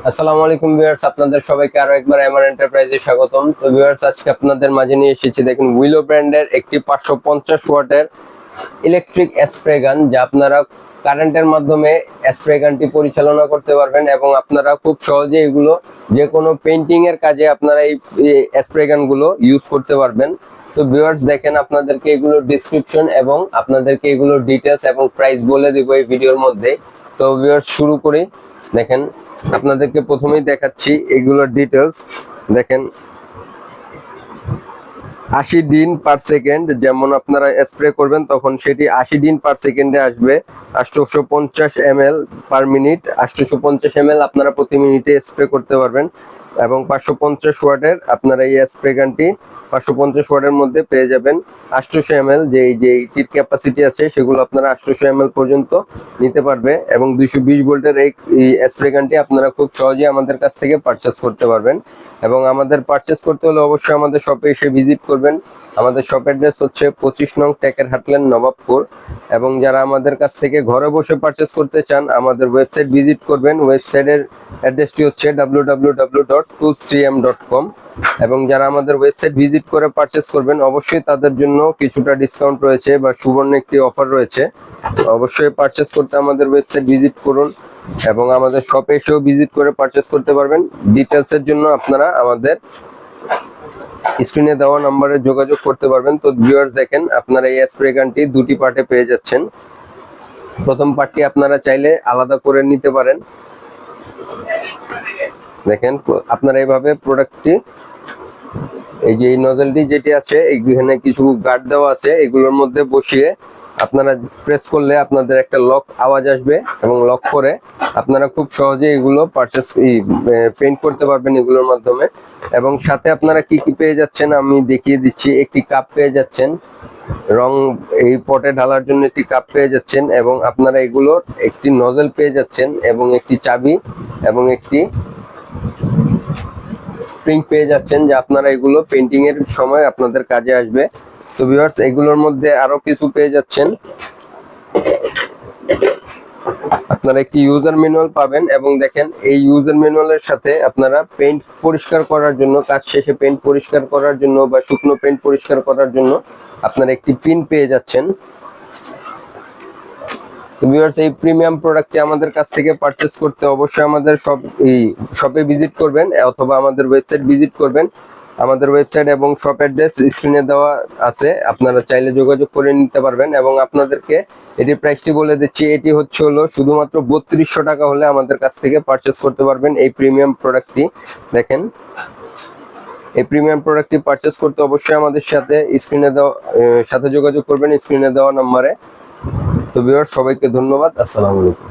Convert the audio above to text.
আসসালামু আলাইকুম ভিউয়ার্স, আপনাদের সবাইকে আরো একবার এমআর এন্টারপ্রাইজে স্বাগতম। তো ভিউয়ার্স, আজকে আপনাদের মাঝে নিয়ে এসেছি দেখুন উইলো ব্র্যান্ডের একটি 550 ওয়াটের ইলেকট্রিক স্প্রে গান, যা আপনারা কারেন্টের মাধ্যমে স্প্রে গানটি পরিচালনা করতে পারবেন এবং আপনারা খুব সহজে এগুলো যে কোনো পেইন্টিং এর কাজে আপনারা এই স্প্রে গানগুলো ইউজ করতে পারবেন। তো ভিউয়ার্স দেখেন, আপনাদেরকে এগুলো ডেসক্রিপশন এবং আপনাদেরকে এগুলো ডিটেইলস এবং প্রাইস বলে দিব এই ভিডিওর মধ্যে। তো ভিউয়ার্স, শুরু করি। দেখেন, আপনাদেরকে প্রথমেই দেখাচ্ছি এগুলোর ডিটেলস। দেখেন, 80 দিন পার সেকেন্ড যেমন আপনারা স্প্রে করবেন তখন সেটি 80 দিন পার সেকেন্ডে আসবে। 850 ml পার মিনিট, 850 ml আপনারা প্রতি মিনিটে স্প্রে করতে পারবেন এবং 550 ওয়াটের আপনারা এই স্প্রে গানটি 550 ওয়াটের মধ্যে পেয়ে যাবেন। 800 ml যে এইটির ক্যাপাসিটি আছে সেগুলো আপনারা 800 ml পর্যন্ত নিতে পারবে এবং 220 ভোল্টের এই স্প্রে গানটি আপনারা খুব সহজে আমাদের কাছ থেকে পারচেজ করতে পারবেন। এবং আমাদের পারচেজ করতে হলে অবশ্যই আমাদের শপে এসে ভিজিট করবেন। আমাদের শপ অ্যাড্রেস হচ্ছে 25 নং টেকের হাটল্যান্ড, নবাবপুর। এবং যারা আমাদের কাছ থেকে ঘরে বসে পারচেজ করতে চান আমাদের ওয়েবসাইট ভিজিট করবেন। ওয়েবসাইটের অ্যাড্রেসটি হচ্ছে www.toolscm.com। এবং যারা আমাদের ওয়েবসাইট ভিজিট করে পারচেজ করবেন অবশ্যই তাদের জন্য কিছুটা ডিসকাউন্ট রয়েছে বা সুবর্ণ একটি অফার রয়েছে। অবশ্যই পারচেজ করতে আমাদের ওয়েবসাইট ভিজিট করুন এবং আমাদের শপে এসেও ভিজিট করে পারচেজ করতে পারবেন। ডিটেলসের জন্য আপনারা আমাদের স্ক্রিনে দেওয়া নম্বরে যোগাযোগ করতে পারবেন। তো ভিউয়ার্স দেখেন, আপনারা এই স্প্রে গানটি দুটি পার্টে পেয়ে যাচ্ছেন। প্রথম পার্টটি আপনারা চাইলে আলাদা করে নিতে পারেন। দেখেন, আপনারা এইভাবে প্রোডাক্টটি, এই যে এই নজলটি যেটি আছে এখানে কিছু গার্ড দেওয়া আছে, এগুলোর মধ্যে বসিয়ে আপনারা প্রেস করলে আপনাদের একটা লক আওয়াজ আসবে এবং লক করে আপনারা খুব সহজে এগুলো পেইন্ট করতে পারবেন এগুলোর মাধ্যমে। এবং সাথে আপনারা কি কি পেয়ে যাচ্ছেন আমি দেখিয়ে দিচ্ছি। একটি কাপ পেয়ে যাচ্ছেন, রং এই পটে ঢালার জন্য একটি কাপ পেয়ে যাচ্ছেন এবং আপনারা এগুলোর একটি নজল পেয়ে যাচ্ছেন এবং একটি চাবি এবং একটি স্প্রিং পেয়ে যাচ্ছেন, যা আপনারা এগুলো পেইন্টিং এর সময় আপনাদের কাজে আসবে। তো ভিউয়ার্স, এগুলোর মধ্যে আরো কিছু পেয়ে যাচ্ছেন। আপনারা একটি ইউজার ম্যানুয়াল পাবেন এবং দেখেন এই ইউজার ম্যানুয়ালের সাথে আপনারা পেইন্ট পরিষ্কার করার জন্য, কাজ শেষে পেইন্ট পরিষ্কার করার জন্য বা শুকনো পেইন্ট পরিষ্কার করার জন্য আপনারা একটি পিন পেয়ে যাচ্ছেন। ভিউয়ার্স, এই প্রিমিয়াম প্রোডাক্টটি আমাদের কাছ থেকে পারচেজ করতে অবশ্যই আমাদের শপে ভিজিট করবেন অথবা আমাদের ওয়েবসাইট ভিজিট করবেন। আমাদের ওয়েবসাইট এবং শপ অ্যাড্রেস স্ক্রিনে দেওয়া আছে, আপনারা চাইলে যোগাযোগ করে নিতে পারবেন। এবং আপনাদেরকে এটি প্রাইসটি বলে দিচ্ছি, এটি হলো শুধুমাত্র 3200 টাকা হলে আমাদের কাছ থেকে পারচেজ করতে পারবেন এই প্রিমিয়াম প্রোডাক্টটি। দেখেন, এই প্রিমিয়াম প্রোডাক্টটি পারচেজ করতে অবশ্যই আমাদের সাথে যোগাযোগ করবেন স্ক্রিনে দেওয়া নম্বরে। তো ভিউয়ার্স, সবাইকে ধন্যবাদ। আসসালামু আলাইকুম।